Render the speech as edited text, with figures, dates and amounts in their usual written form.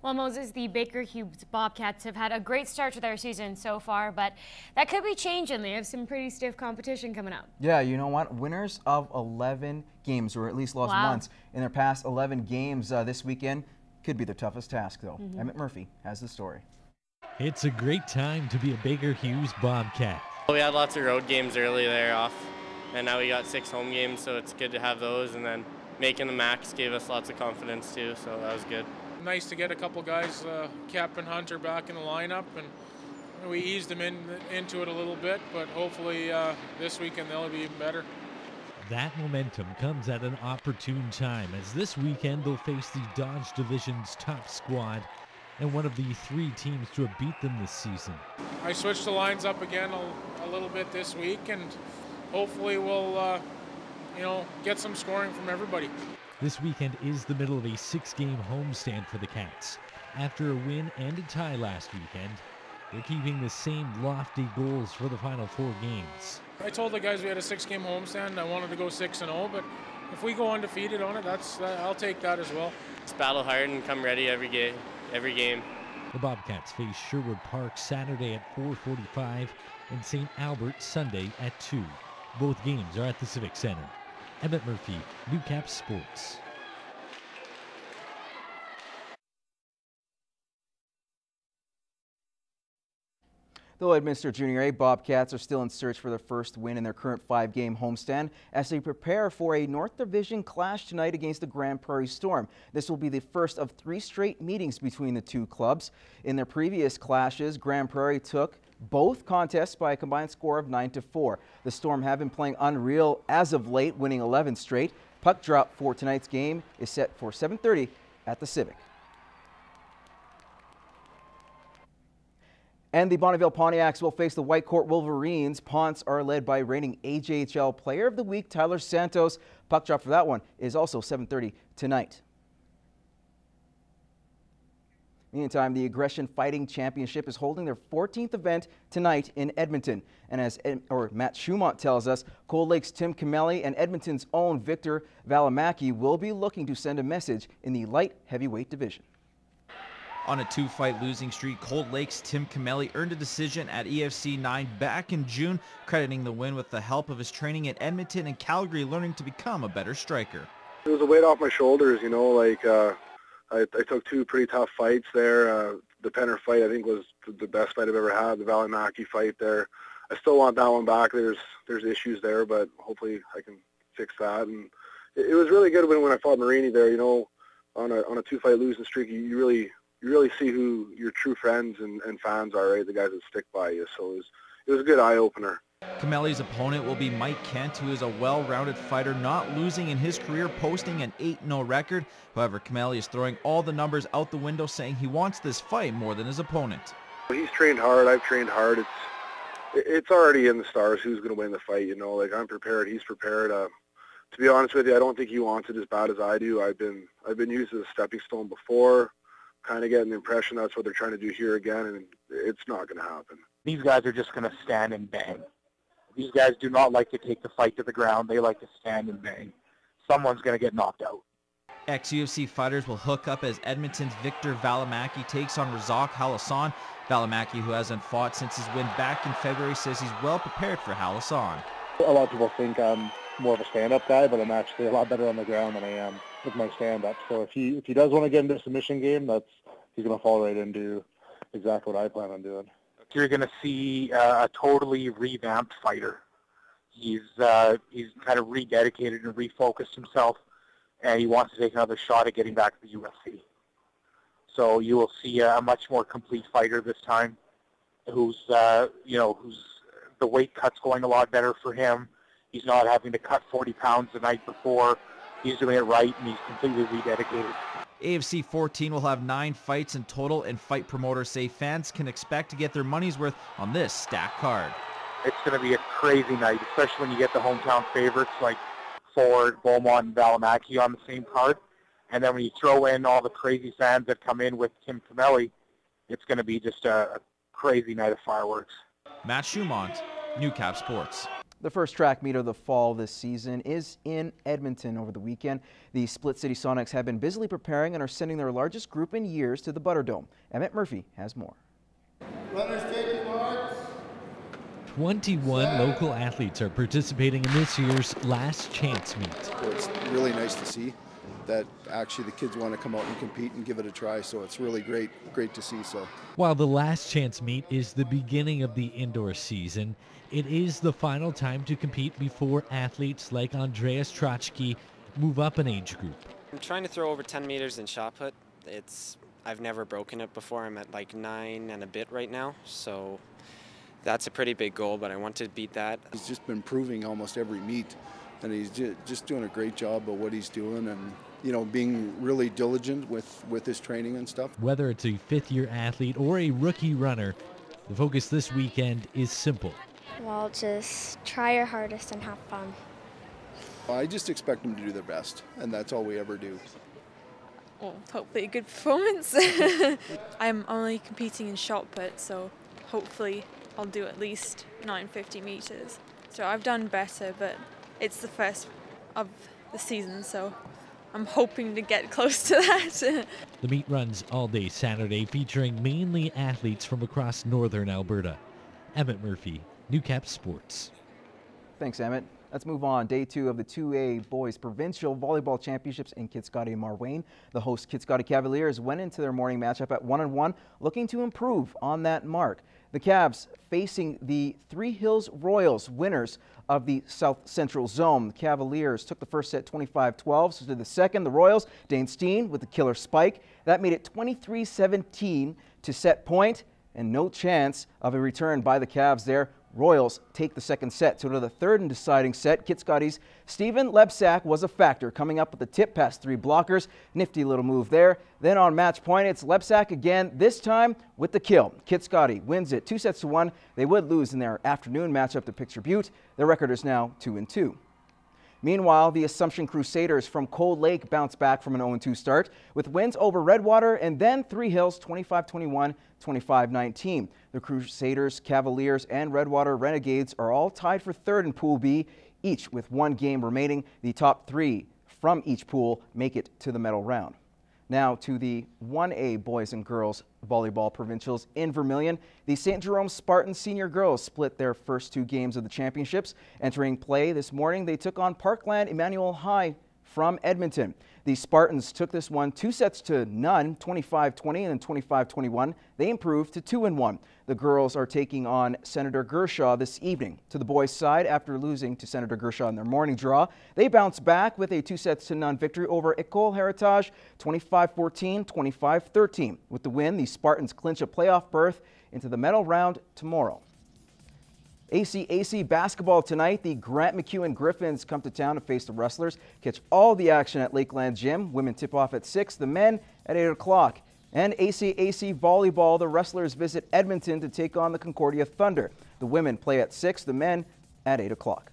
Well, Moses, the Baker Hughes Bobcats have had a great start to their season so far, but that could be changing. They have some pretty stiff competition coming up. Yeah, you know what? Winners of 11 games, or at least lost once in their past 11 games this weekend, could be the toughest task, though. Emmett Murphy has the story. It's a great time to be a Baker Hughes Bobcat. We had lots of road games early there off, and now we got 6 home games, so it's good to have those, and then making the max gave us lots of confidence too, so that was good. Nice to get a couple guys, Cap and Hunter, back in the lineup, and we eased them into it a little bit, but hopefully this weekend they'll be even better. That momentum comes at an opportune time, as this weekend they'll face the Dodge Division's top squad and one of the 3 teams to have beat them this season. I switched the lines up again a little bit this week, and hopefully we'll get some scoring from everybody. This weekend is the middle of a 6-game homestand for the Cats. After a win and a tie last weekend, they're keeping the same lofty goals for the final 4 games. I told the guys we had a 6-game homestand. I wanted to go 6-0, but if we go undefeated on it, I'll take that as well. Just battle hard and come ready every game. The Bobcats face Sherwood Park Saturday at 4:45 and St. Albert Sunday at 2. Both games are at the Civic Center. Emmett Murphy, Newcap Sports. The Lloydminster Junior A Bobcats are still in search for their first win in their current 5-game homestand as they prepare for a North Division clash tonight against the Grand Prairie Storm. This will be the first of 3 straight meetings between the 2 clubs. In their previous clashes, Grand Prairie took both contests by a combined score of 9-4. The Storm have been playing unreal as of late, winning 11 straight. Puck drop for tonight's game is set for 7:30 at the Civic. And the Bonneville Pontiacs will face the Whitecourt Wolverines. Ponts are led by reigning AJHL Player of the Week, Tyler Santos. Puck drop for that one is also 7:30 tonight. Meantime, the Aggression Fighting Championship is holding their 14th event tonight in Edmonton. And as Matt Schumont tells us, Cold Lake's Tim Camelli and Edmonton's own Victor Valimaki will be looking to send a message in the light heavyweight division. On a 2-fight losing streak, Cold Lake's Tim Camelli earned a decision at EFC 9 back in June, crediting the win with the help of his training at Edmonton and Calgary, learning to become a better striker. It was a weight off my shoulders, you know, I took 2 pretty tough fights there. The Penner fight, I think, was the best fight I've ever had. The Valimaki fight there, I still want that one back. There's issues there, but hopefully I can fix that. And it was really good when I fought Marini there, you know, on a 2-fight losing streak, you really see who your true friends and fans are, right? The guys that stick by you. So it was a good eye-opener. Camelli's opponent will be Mike Kent, who is a well-rounded fighter, not losing in his career, posting an 8-0 record. However, Camelli is throwing all the numbers out the window, saying he wants this fight more than his opponent. He's trained hard. I've trained hard. It's already in the stars who's going to win the fight, you know. Like, I'm prepared. He's prepared. To be honest with you, I don't think he wants it as bad as I do. I've been used as a stepping stone before. Kind of getting the impression that's what they're trying to do here again, and it's not going to happen. These guys are just going to stand and bang. These guys do not like to take the fight to the ground. They like to stand and bang. Someone's going to get knocked out. Ex-UFC fighters will hook up as Edmonton's Victor Valimaki takes on Razak Halassan. Valimaki, who hasn't fought since his win back in February, says he's well prepared for Halassan. A lot of people think I'm more of a stand-up guy, but I'm actually a lot better on the ground than I am with my stand-up. So if he does want to get into a submission game, he's going to fall right into exactly what I plan on doing. You're going to see a totally revamped fighter. He's kind of rededicated and refocused himself, and he wants to take another shot at getting back to the UFC. So you will see a much more complete fighter this time, who's the weight cut's going a lot better for him. He's not having to cut 40 pounds the night before. He's doing it right, and he's completely rededicated. AFC 14 will have 9 fights in total, and fight promoters say fans can expect to get their money's worth on this stacked card. It's going to be a crazy night, especially when you get the hometown favorites like Ford, Beaumont, and Valimaki on the same card. And then when you throw in all the crazy fans that come in with Tim Camelli, it's going to be just a crazy night of fireworks. Matt Schumont, Newcap Sports. The first track meet of the fall this season is in Edmonton over the weekend. The Split City Sonics have been busily preparing and are sending their largest group in years to the Butterdome. Emmett Murphy has more. Runners taking marks. 21 local athletes are participating in this year's Last Chance meet. It's really nice to see that actually the kids want to come out and compete and give it a try, so it's really great to see. So, while the Last Chance meet is the beginning of the indoor season, it is the final time to compete before athletes like Andreas Trotsky move up an age group. I'm trying to throw over 10 meters in shot put. I've never broken it before. I'm at like 9 and a bit right now, so that's a pretty big goal, but I want to beat that. He's just been improving almost every meet, and he's just doing a great job of what he's doing, and being really diligent with his training and stuff. Whether it's a fifth-year athlete or a rookie runner, the focus this weekend is simple. Well, just try your hardest and have fun. I just expect them to do their best, and that's all we ever do. Well, hopefully a good performance. I'm only competing in shot put, so hopefully I'll do at least 950 meters. So I've done better, but it's the first of the season, so I'm hoping to get close to that. The meet runs all day Saturday, featuring mainly athletes from across northern Alberta. Emmett Murphy, Newcap Sports. Thanks, Emmett. Let's move on. Day 2 of the 2A Boys Provincial Volleyball Championships in Kitscoty and Marwayne. The host Kitscoty Cavaliers went into their morning matchup at 1-1, looking to improve on that mark. The Cavs facing the Three Hills Royals, winners of the South Central Zone. The Cavaliers took the first set 25-12, so to the second, the Royals, Dane Steen with the killer spike. That made it 23-17 to set point, and no chance of a return by the Cavs there. Royals take the second set. So to the third and deciding set, Kitscoty's Steven Lebsack was a factor, coming up with the tip past 3 blockers. Nifty little move there. Then on match point, it's Lebsack again, this time with the kill. Kitscoty wins it 2-1. They would lose in their afternoon matchup to Picture Butte. Their record is now 2-2. Meanwhile, the Assumption Crusaders from Cold Lake bounced back from an 0-2 start with wins over Redwater and then Three Hills 25-21, 25-19. The Crusaders, Cavaliers, and Redwater Renegades are all tied for third in Pool B, each with 1 game remaining. The top 3 from each pool make it to the medal round. Now to the 1A Boys and Girls Volleyball Provincials in Vermilion. The St. Jerome Spartans senior girls split their first 2 games of the championships. Entering play this morning, they took on Parkland Emmanuel High from Edmonton. The Spartans took this one 2-0, 25-20 and then 25-21. They improved to 2-1. The girls are taking on Senator Gershaw this evening. To the boys' side, after losing to Senator Gershaw in their morning draw, they bounced back with a 2-0 victory over École Héritage, 25-14, 25-13. With the win, the Spartans clinch a playoff berth into the medal round tomorrow. ACAC basketball tonight. The Grant McEwen Griffins come to town to face the Rustlers. Catch all the action at Lakeland Gym. Women tip off at 6, the men at 8 o'clock. And ACAC volleyball, the Rustlers visit Edmonton to take on the Concordia Thunder. The women play at 6, the men at 8 o'clock.